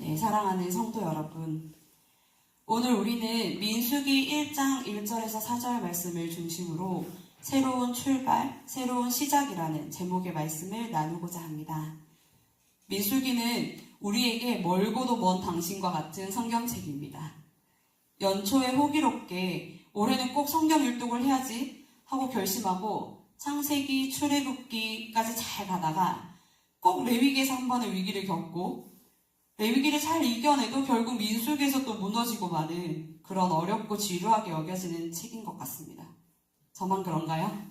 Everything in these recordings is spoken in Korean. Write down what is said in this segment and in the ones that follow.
네, 사랑하는 성도 여러분, 오늘 우리는 민수기 1장 1절에서 4절 말씀을 중심으로 새로운 출발, 새로운 시작이라는 제목의 말씀을 나누고자 합니다. 민수기는 우리에게 멀고도 먼 당신과 같은 성경책입니다. 연초에 호기롭게 올해는 꼭 성경 일독을 해야지 하고 결심하고 창세기, 출애굽기까지 잘 가다가 꼭 레위기에서 한 번의 위기를 겪고 레위기를 잘 이겨내도 결국 민수기에서 또 무너지고 마는 그런 어렵고 지루하게 여겨지는 책인 것 같습니다. 저만 그런가요?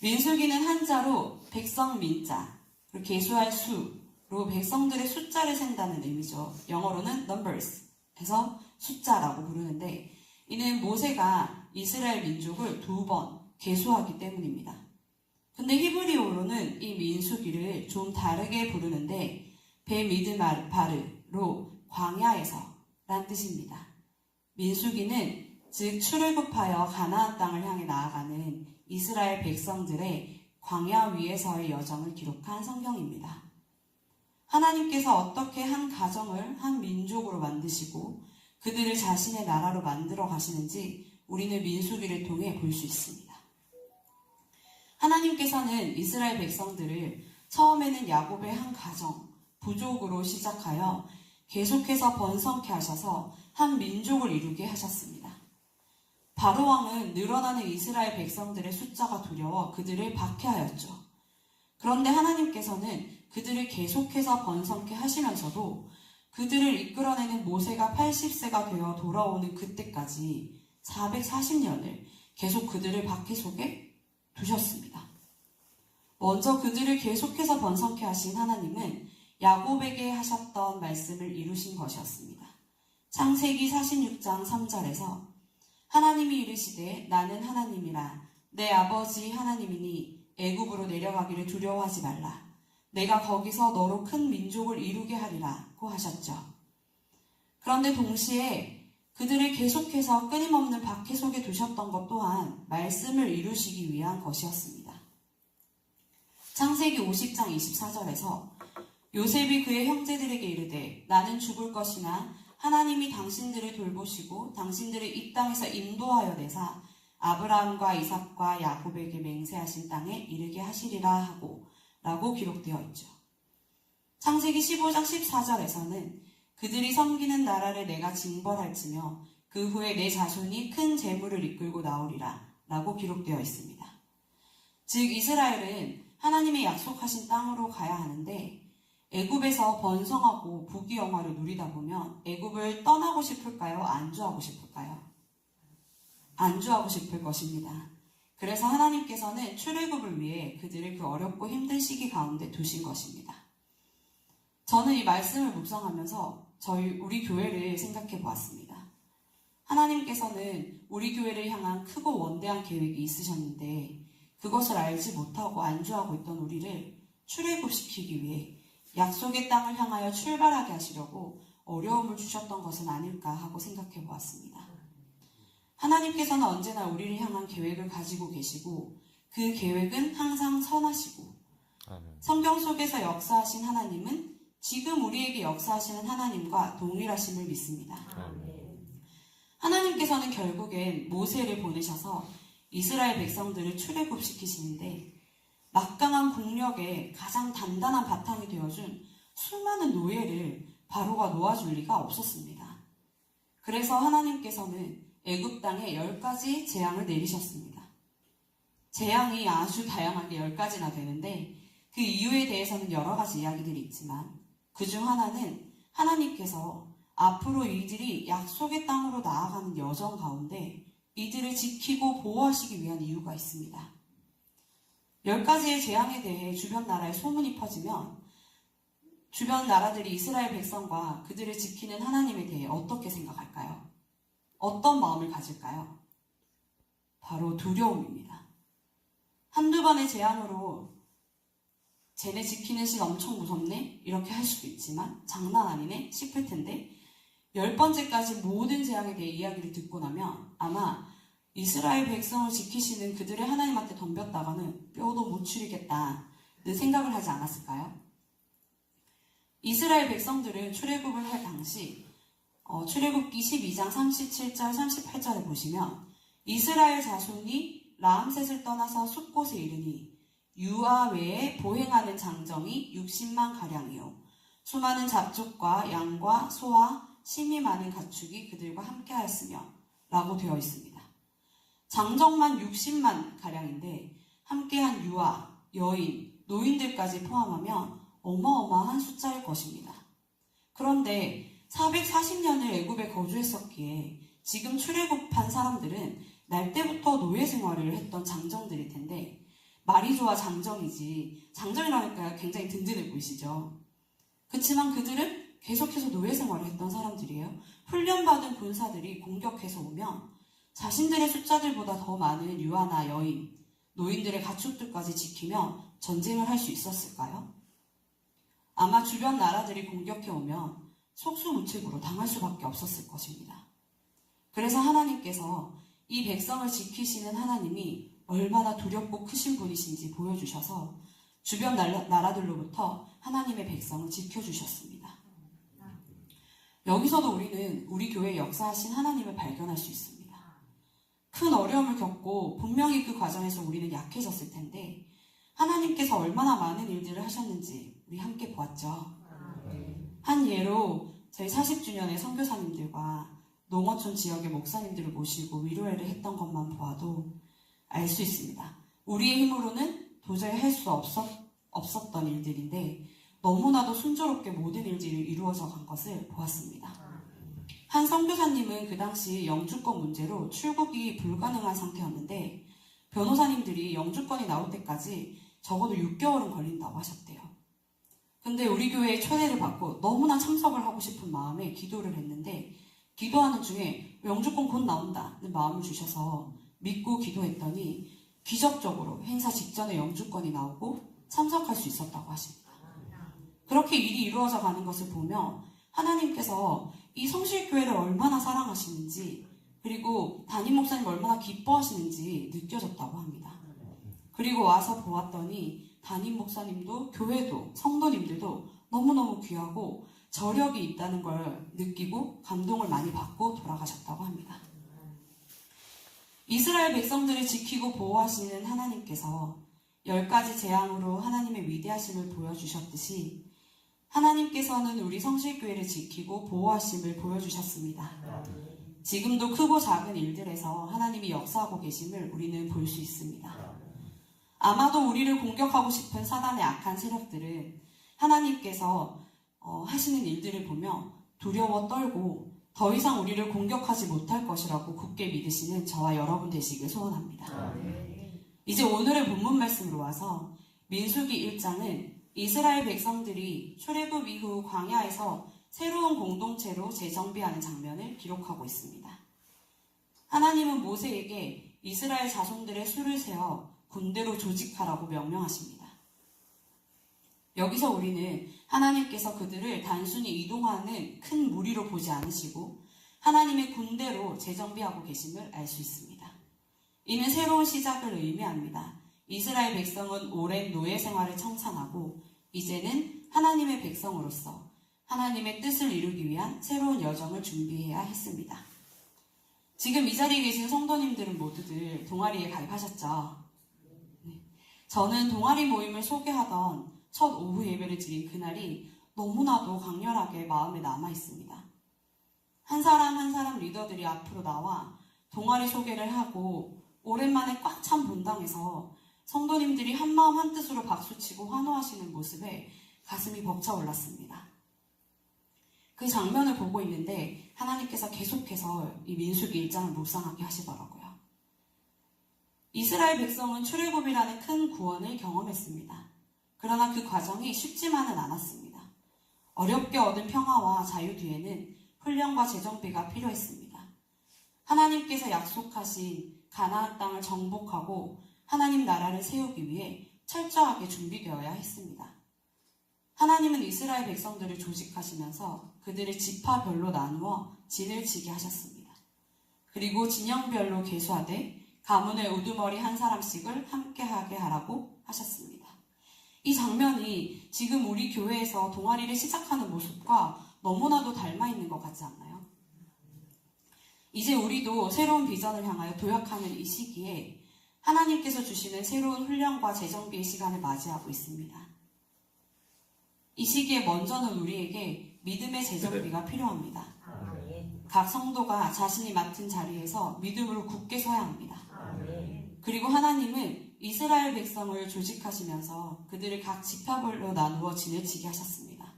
민수기는 한자로 백성 민자, 그리고 계수할 수, 그리고 백성들의 숫자를 센다는 의미죠. 영어로는 numbers 해서 숫자라고 부르는데 이는 모세가 이스라엘 민족을 2번 계수하기 때문입니다. 근데 히브리어로는 이 민수기를 좀 다르게 부르는데 베미드바르로 광야에서 란 뜻입니다. 민수기는 즉 출애굽하여 가나안 땅을 향해 나아가는 이스라엘 백성들의 광야 위에서의 여정을 기록한 성경입니다. 하나님께서 어떻게 한 가정을 한 민족으로 만드시고 그들을 자신의 나라로 만들어 가시는지 우리는 민수기를 통해 볼 수 있습니다. 하나님께서는 이스라엘 백성들을 처음에는 야곱의 한 가정, 부족으로 시작하여 계속해서 번성케 하셔서 한 민족을 이루게 하셨습니다. 바로왕은 늘어나는 이스라엘 백성들의 숫자가 두려워 그들을 박해하였죠. 그런데 하나님께서는 그들을 계속해서 번성케 하시면서도 그들을 이끌어내는 모세가 80세가 되어 돌아오는 그때까지 440년을 계속 그들을 박해 속에 두셨습니다. 먼저 그들을 계속해서 번성케 하신 하나님은 야곱에게 하셨던 말씀을 이루신 것이었습니다. 창세기 46장 3절에서 하나님이 이르시되 나는 하나님이라 내 아버지 하나님이니 애굽으로 내려가기를 두려워하지 말라. 내가 거기서 너로 큰 민족을 이루게 하리라고 하셨죠. 그런데 동시에 그들을 계속해서 끊임없는 박해 속에 두셨던 것 또한 말씀을 이루시기 위한 것이었습니다. 창세기 50장 24절에서 요셉이 그의 형제들에게 이르되 나는 죽을 것이나 하나님이 당신들을 돌보시고 당신들을 이 땅에서 인도하여 내사 아브라함과 이삭과 야곱에게 맹세하신 땅에 이르게 하시리라 하고 라고 기록되어 있죠. 창세기 15장 14절에서는 그들이 섬기는 나라를 내가 징벌할지며 그 후에 내 자손이 큰 재물을 이끌고 나오리라 라고 기록되어 있습니다. 즉 이스라엘은 하나님의 약속하신 땅으로 가야 하는데 애굽에서 번성하고 부귀영화를 누리다 보면 애굽을 떠나고 싶을까요? 안주하고 싶을까요? 안주하고 싶을 것입니다. 그래서 하나님께서는 출애굽을 위해 그들을 그 어렵고 힘든 시기 가운데 두신 것입니다. 저는 이 말씀을 묵상하면서 우리 교회를 생각해 보았습니다. 하나님께서는 우리 교회를 향한 크고 원대한 계획이 있으셨는데 그것을 알지 못하고 안주하고 있던 우리를 출애굽시키기 위해 약속의 땅을 향하여 출발하게 하시려고 어려움을 주셨던 것은 아닐까 하고 생각해 보았습니다. 하나님께서는 언제나 우리를 향한 계획을 가지고 계시고 그 계획은 항상 선하시고 성경 속에서 역사하신 하나님은 지금 우리에게 역사하시는 하나님과 동일하심을 믿습니다. 하나님께서는 결국엔 모세를 보내셔서 이스라엘 백성들을 출애굽시키시는데 막강한 국력에 가장 단단한 바탕이 되어준 수많은 노예를 바로가 놓아줄 리가 없었습니다. 그래서 하나님께서는 애굽 땅에 10가지 재앙을 내리셨습니다. 재앙이 아주 다양하게 10가지나 되는데 그 이유에 대해서는 여러 가지 이야기들이 있지만 그중 하나는 하나님께서 앞으로 이들이 약속의 땅으로 나아가는 여정 가운데 이들을 지키고 보호하시기 위한 이유가 있습니다. 10가지의 재앙에 대해 주변 나라에 소문이 퍼지면 주변 나라들이 이스라엘 백성과 그들을 지키는 하나님에 대해 어떻게 생각할까요? 어떤 마음을 가질까요? 바로 두려움입니다. 한두 번의 재앙으로 쟤네 지키는 신 엄청 무섭네? 이렇게 할 수도 있지만 장난 아니네? 싶을 텐데 10번째까지 모든 재앙에 대해 이야기를 듣고 나면 아마 이스라엘 백성을 지키시는 그들의 하나님한테 덤볐다가는 뼈도 못 추리겠다는 생각을 하지 않았을까요? 이스라엘 백성들은 출애굽을 할 당시 출애굽기 12장 37절 38절에 보시면 이스라엘 자손이 라암셋을 떠나서 숲곳에 이르니 유아 외에 보행하는 장정이 60만 가량이요 수많은 잡족과 양과 소와 심이 많은 가축이 그들과 함께하였으며 라고 되어 있습니다. 장정만 60만 가량인데 함께한 유아, 여인, 노인들까지 포함하면 어마어마한 숫자일 것입니다. 그런데 440년을 애굽에 거주했었기에 지금 출애굽한 사람들은 날 때부터 노예 생활을 했던 장정들일 텐데 말이 좋아 장정이지 장정이라니까 굉장히 든든해 보이시죠? 그렇지만 그들은 계속해서 노예 생활을 했던 사람들이에요. 훈련받은 군사들이 공격해서 오면 자신들의 숫자들보다 더 많은 유아나 여인, 노인들의 가축들까지 지키며 전쟁을 할 수 있었을까요? 아마 주변 나라들이 공격해 오면 속수무책으로 당할 수밖에 없었을 것입니다. 그래서 하나님께서 이 백성을 지키시는 하나님이 얼마나 두렵고 크신 분이신지 보여주셔서 주변 나라들로부터 하나님의 백성을 지켜주셨습니다. 여기서도 우리는 우리 교회에 역사하신 하나님을 발견할 수 있습니다. 큰 어려움을 겪고 분명히 그 과정에서 우리는 약해졌을 텐데 하나님께서 얼마나 많은 일들을 하셨는지 우리 함께 보았죠. 한 예로 저희 40주년의 선교사님들과 농어촌 지역의 목사님들을 모시고 위로회를 했던 것만 보아도 알 수 있습니다. 우리의 힘으로는 도저히 할 수 없었던 일들인데 너무나도 순조롭게 모든 일들이 이루어져 간 것을 보았습니다. 한 선교사님은 그 당시 영주권 문제로 출국이 불가능한 상태였는데 변호사님들이 영주권이 나올 때까지 적어도 6개월은 걸린다고 하셨대요. 근데 우리 교회에 초대를 받고 너무나 참석을 하고 싶은 마음에 기도를 했는데 기도하는 중에 영주권 곧 나온다는 마음을 주셔서 믿고 기도했더니 기적적으로 행사 직전에 영주권이 나오고 참석할 수 있었다고 하십니다. 그렇게 일이 이루어져 가는 것을 보며 하나님께서 이 성실교회를 얼마나 사랑하시는지 그리고 담임 목사님 얼마나 기뻐하시는지 느껴졌다고 합니다. 그리고 와서 보았더니 담임 목사님도 교회도 성도님들도 너무너무 귀하고 저력이 있다는 걸 느끼고 감동을 많이 받고 돌아가셨다고 합니다. 이스라엘 백성들을 지키고 보호하시는 하나님께서 10가지 재앙으로 하나님의 위대하심을 보여주셨듯이 하나님께서는 우리 성실교회를 지키고 보호하심을 보여주셨습니다. 지금도 크고 작은 일들에서 하나님이 역사하고 계심을 우리는 볼 수 있습니다. 아마도 우리를 공격하고 싶은 사단의 악한 세력들은 하나님께서 하시는 일들을 보며 두려워 떨고 더 이상 우리를 공격하지 못할 것이라고 굳게 믿으시는 저와 여러분 되시길 소원합니다. 이제 오늘의 본문 말씀으로 와서 민수기 1장은 이스라엘 백성들이 출애굽 이후 광야에서 새로운 공동체로 재정비하는 장면을 기록하고 있습니다. 하나님은 모세에게 이스라엘 자손들의 수를 세어 군대로 조직하라고 명령하십니다. 여기서 우리는 하나님께서 그들을 단순히 이동하는 큰 무리로 보지 않으시고 하나님의 군대로 재정비하고 계심을 알 수 있습니다. 이는 새로운 시작을 의미합니다. 이스라엘 백성은 오랜 노예 생활을 청산하고 이제는 하나님의 백성으로서 하나님의 뜻을 이루기 위한 새로운 여정을 준비해야 했습니다. 지금 이 자리에 계신 성도님들은 모두들 동아리에 가입하셨죠? 네. 저는 동아리 모임을 소개하던 첫 오후 예배를 드린 그날이 너무나도 강렬하게 마음에 남아 있습니다. 한 사람 한 사람 리더들이 앞으로 나와 동아리 소개를 하고 오랜만에 꽉 찬 본당에서 성도님들이 한마음 한뜻으로 박수치고 환호하시는 모습에 가슴이 벅차올랐습니다. 그 장면을 보고 있는데 하나님께서 계속해서 이 민수기 1장을 묵상하게 하시더라고요. 이스라엘 백성은 출애굽이라는 큰 구원을 경험했습니다. 그러나 그 과정이 쉽지만은 않았습니다. 어렵게 얻은 평화와 자유 뒤에는 훈련과 재정비가 필요했습니다. 하나님께서 약속하신 가나안 땅을 정복하고 하나님 나라를 세우기 위해 철저하게 준비되어야 했습니다. 하나님은 이스라엘 백성들을 조직하시면서 그들을 지파별로 나누어 진을 치게 하셨습니다. 그리고 진영별로 계수하되 가문의 우두머리 한 사람씩을 함께하게 하라고 하셨습니다. 이 장면이 지금 우리 교회에서 동아리를 시작하는 모습과 너무나도 닮아 있는 것 같지 않나요? 이제 우리도 새로운 비전을 향하여 도약하는 이 시기에 하나님께서 주시는 새로운 훈련과 재정비의 시간을 맞이하고 있습니다. 이 시기에 먼저는 우리에게 믿음의 재정비가 필요합니다. 각 성도가 자신이 맡은 자리에서 믿음으로 굳게 서야 합니다. 그리고 하나님은 이스라엘 백성을 조직하시면서 그들을 각 지파별로 나누어 지내치게 하셨습니다.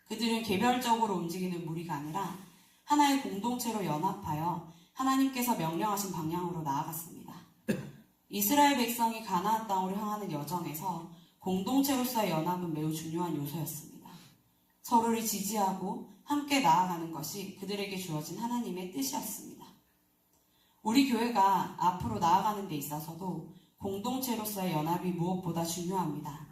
그들은 개별적으로 움직이는 무리가 아니라 하나의 공동체로 연합하여 하나님께서 명령하신 방향으로 나아갔습니다. 이스라엘 백성이 가나안 땅으로 향하는 여정에서 공동체로서의 연합은 매우 중요한 요소였습니다. 서로를 지지하고 함께 나아가는 것이 그들에게 주어진 하나님의 뜻이었습니다. 우리 교회가 앞으로 나아가는 데 있어서도 공동체로서의 연합이 무엇보다 중요합니다.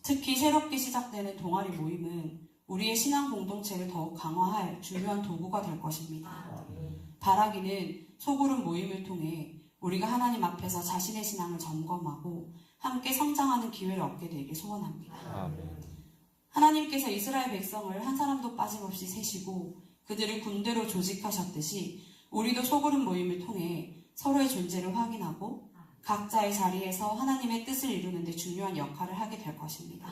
특히 새롭게 시작되는 동아리 모임은 우리의 신앙 공동체를 더욱 강화할 중요한 도구가 될 것입니다. 바라기는 소그룹 모임을 통해 우리가 하나님 앞에서 자신의 신앙을 점검하고 함께 성장하는 기회를 얻게 되길 소원합니다. 하나님께서 이스라엘 백성을 한 사람도 빠짐없이 세시고 그들을 군대로 조직하셨듯이 우리도 소그룹 모임을 통해 서로의 존재를 확인하고 각자의 자리에서 하나님의 뜻을 이루는 데 중요한 역할을 하게 될 것입니다.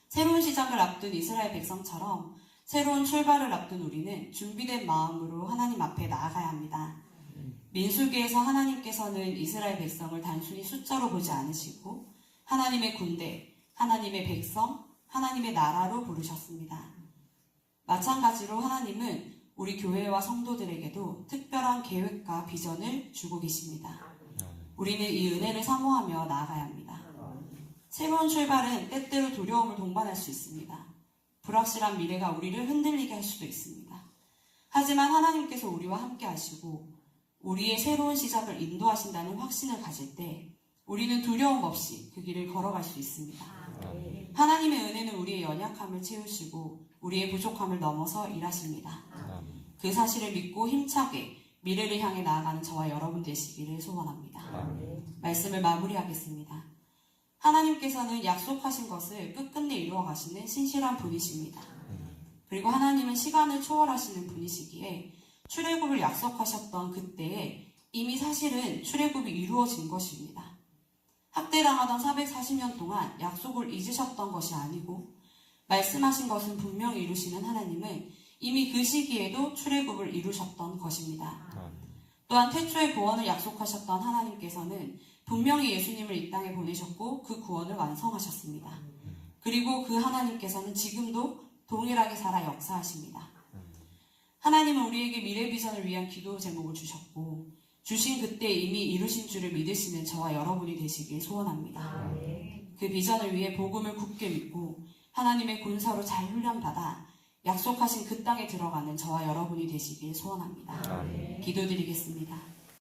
새로운 시작을 앞둔 이스라엘 백성처럼 새로운 출발을 앞둔 우리는 준비된 마음으로 하나님 앞에 나아가야 합니다. 민수기에서 하나님께서는 이스라엘 백성을 단순히 숫자로 보지 않으시고 하나님의 군대, 하나님의 백성, 하나님의 나라로 부르셨습니다. 마찬가지로 하나님은 우리 교회와 성도들에게도 특별한 계획과 비전을 주고 계십니다. 우리는 이 은혜를 사모하며 나아가야 합니다. 새로운 출발은 때때로 두려움을 동반할 수 있습니다. 불확실한 미래가 우리를 흔들리게 할 수도 있습니다. 하지만 하나님께서 우리와 함께 하시고 우리의 새로운 시작을 인도하신다는 확신을 가질 때 우리는 두려움 없이 그 길을 걸어갈 수 있습니다. 하나님의 은혜는 우리의 연약함을 채우시고 우리의 부족함을 넘어서 일하십니다. 그 사실을 믿고 힘차게 미래를 향해 나아가는 저와 여러분 되시기를 소원합니다. 말씀을 마무리하겠습니다. 하나님께서는 약속하신 것을 끝끝내 이루어 가시는 신실한 분이십니다. 그리고 하나님은 시간을 초월하시는 분이시기에 출애굽을 약속하셨던 그때에 이미 사실은 출애굽이 이루어진 것입니다. 학대당하던 440년 동안 약속을 잊으셨던 것이 아니고 말씀하신 것은 분명히 이루시는 하나님은 이미 그 시기에도 출애굽을 이루셨던 것입니다. 또한 태초의 구원을 약속하셨던 하나님께서는 분명히 예수님을 이 땅에 보내셨고 그 구원을 완성하셨습니다. 그리고 그 하나님께서는 지금도 동일하게 살아 역사하십니다. 하나님은 우리에게 미래 비전을 위한 기도 제목을 주셨고 주신 그때 이미 이루신 줄을 믿으시는 저와 여러분이 되시길 소원합니다. 그 비전을 위해 복음을 굳게 믿고 하나님의 군사로 잘 훈련받아 약속하신 그 땅에 들어가는 저와 여러분이 되시길 소원합니다. 기도드리겠습니다.